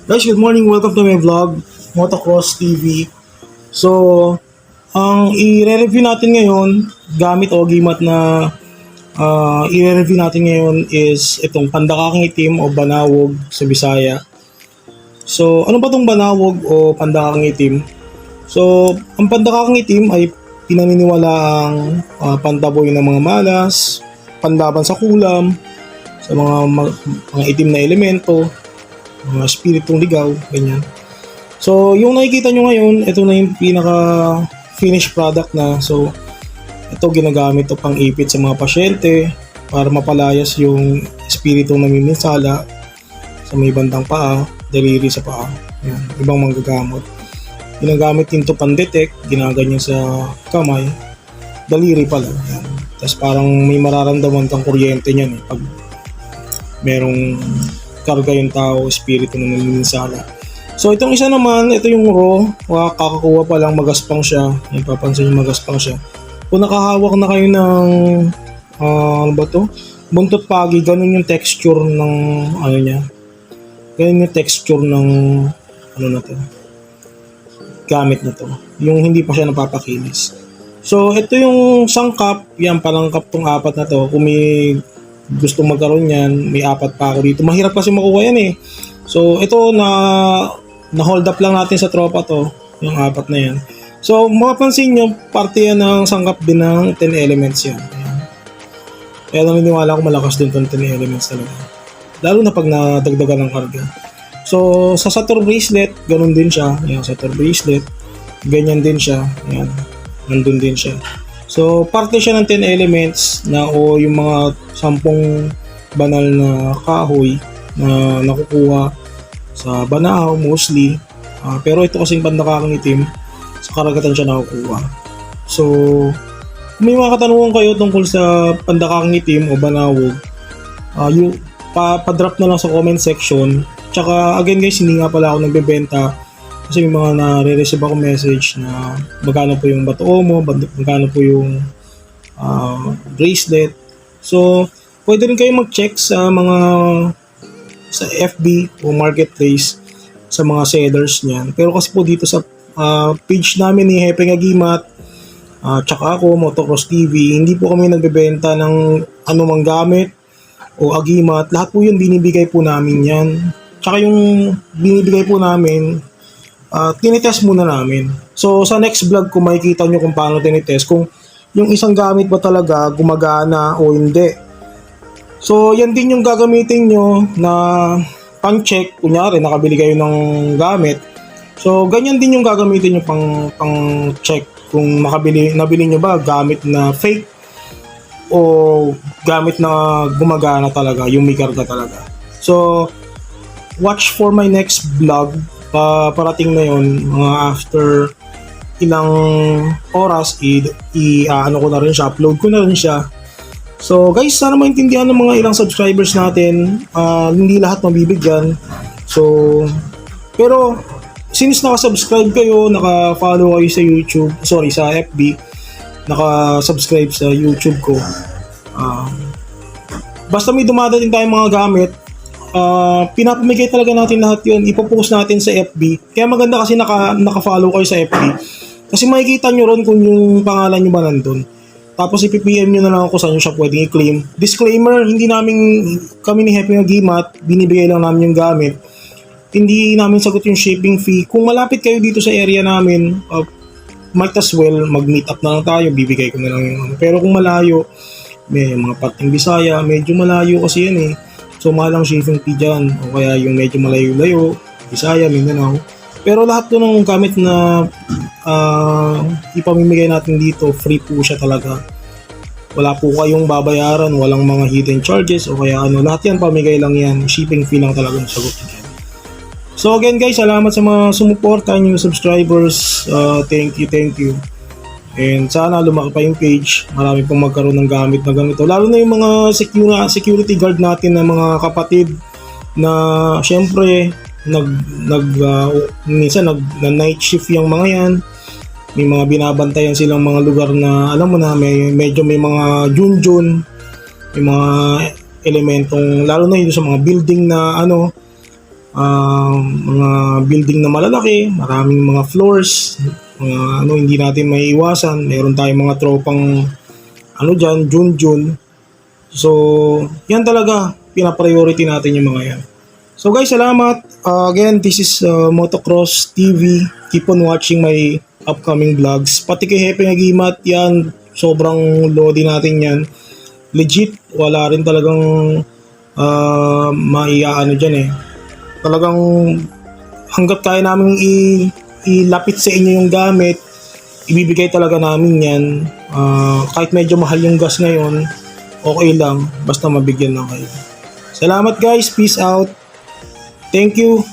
Guys, good morning. Welcome to my vlog, Motocross TV. So, ang i-review natin ngayon, gamit o gimat na i-review natin ngayon is itong pandakakang itim o banawog sa Bisaya. So, ano ba itong banawog o pandakakang itim? So, ang pandakakang itim ay pinaniniwalaang pantaboy ng mga malas, panlaban sa kulam, sa mga itim na elemento, mga spiritong ligaw, ganyan. So, yung nakikita nyo ngayon, ito na yung pinaka-finished product na. So, ito ginagamit to pang ipit sa mga pasyente para mapalayas yung spiritong namiminsala sa may bandang paa, daliri sa paa, yan, ibang manggagamot. Ginagamit din to pang-detect, ginaganyan sa kamay, daliri pala. Yan. Tapos parang may mararamdaman kang kuryente niyan pag merong karga yung tao, espiritu na nanininsala. So itong isa naman, ito yung raw, kakakuha pa lang, magaspang siya. Yung papansin yung magaspang siya. Kung nakahawak na kayo ng, ano ba to? Buntot pagi, ganun yung texture ng, ano niya. Ganun yung texture ng, ano na to, gamit na to. Yung hindi pa siya napapakilis. So ito yung sangkap, yan palangkap tong apat na to. Kung may gusto magkaroon yan, may apat pa ako dito. Mahirap kasi makuha yan eh. So, ito na hold up lang natin sa tropa to, yung apat na yan. So, mapapansin nyo, parte yan ng sangkap din ng 10 elements yan. Ayan. Kaya naniniwala ko malakas din itong 10 elements talaga. Lalo na pag nadagdagan ng karga. So, sa Saturn bracelet, ganun din siya. Ayan, Saturn bracelet. Ganyan din siya. Ayan, nandun din siya. So, parte siya ng 10 elements na o yung mga 10 banal na kahoy na nakukuha sa Banao mostly. Pero ito kasing pandakakang itim, sa karagatan siya nakukuha. So, kung may mga katanungan kayo tungkol sa pandakakang itim o banawog, pa-drop na lang sa comment section. Tsaka, again guys, hindi nga pala ako nagbebenta. Kasi may mga nare-receive ako message na magkano po yung bato mo, magkano po yung bracelet. So, pwede rin kayo mag-check sa FB o marketplace sa mga sellers niyan. Pero kasi po dito sa page namin ni Hepeng Agimat, tsaka ako, Motocross TV, hindi po kami nagbebenta ng anumang gamit o agimat. Lahat po yun binibigay po namin yan. Tsaka yung binibigay po namin, tinitest muna namin. So, sa next vlog ko makikita nyo kung paano tinitest, kung yung isang gamit ba talaga gumagana o hindi. So, yan din yung gagamitin nyo na pang-check. Kunyari, nakabili kayo ng gamit. So, ganyan din yung gagamitin nyo pang-check kung nabili nyo ba gamit na fake o gamit na gumagana talaga, yung may karga talaga. So, watch for my next vlog. Parating na yun, mga after ilang oras, ano ko na rin siya, upload ko na rin siya. So guys, sana maintindihan ng mga ilang subscribers natin, hindi lahat mabibigyan. So, pero since naka-subscribe kayo, naka-follow kayo sa YouTube, sa FB, naka-subscribe sa YouTube ko, basta may dumadating tayong mga gamit, pinapamigay talaga natin lahat yun, ipopost natin sa FB. Kaya maganda kasi naka-follow kayo sa FB, kasi makikita nyo ron kung yung pangalan nyo ba nandun. Tapos ipipm nyo na lang ako saan nyo siya pwedeng i-claim. Disclaimer, kami ni Hepeng Agimat, binibigay lang namin yung gamit, hindi namin sagot yung shipping fee. Kung malapit kayo dito sa area namin, might as well mag-meet up na lang tayo, bibigay ko na lang yung pero kung malayo, may mga pating Bisaya, medyo malayo kasi yan eh. So, mahal ang shipping fee dyan. O kaya yung medyo malayo-layo, Bisaya, Mindanao. Pero lahat po ng gamit na ipamimigay natin dito, free po siya talaga. Wala po kayong babayaran, walang mga hidden charges o kaya lahat yan, pamigay lang yan. Shipping fee lang talaga ng sagot niya. So again guys, salamat sa mga sumuporta, new subscribers. Thank you. And sana lumaki pa yung page. Marami pong magkaroon ng gamit na ganito. Lalo na yung mga security guard natin na mga kapatid na syempre minsan night shift yung mga yan. May mga binabantayan silang mga lugar na alam mo na medyo may mga junjun, may mga elementong lalo na yun sa mga building na mga building na malalaki, maraming mga floors, mga hindi natin may iwasan. Meron tayong mga tropang dyan, Junjun. So, yan talaga, pina-priority natin yung mga yan. So guys, salamat. Again, this is Motocross TV. Keep on watching my upcoming vlogs. Pati kay Hepe Nagimat, yan, sobrang lodi natin yan. Legit, wala rin talagang maiaano dyan eh. Talagang hanggat kaya namin ilapit sa inyo yung gamit, ibibigay talaga namin yan. Kahit medyo mahal yung gas ngayon, okay lang, basta mabigyan lang kayo. Salamat guys, peace out. Thank you.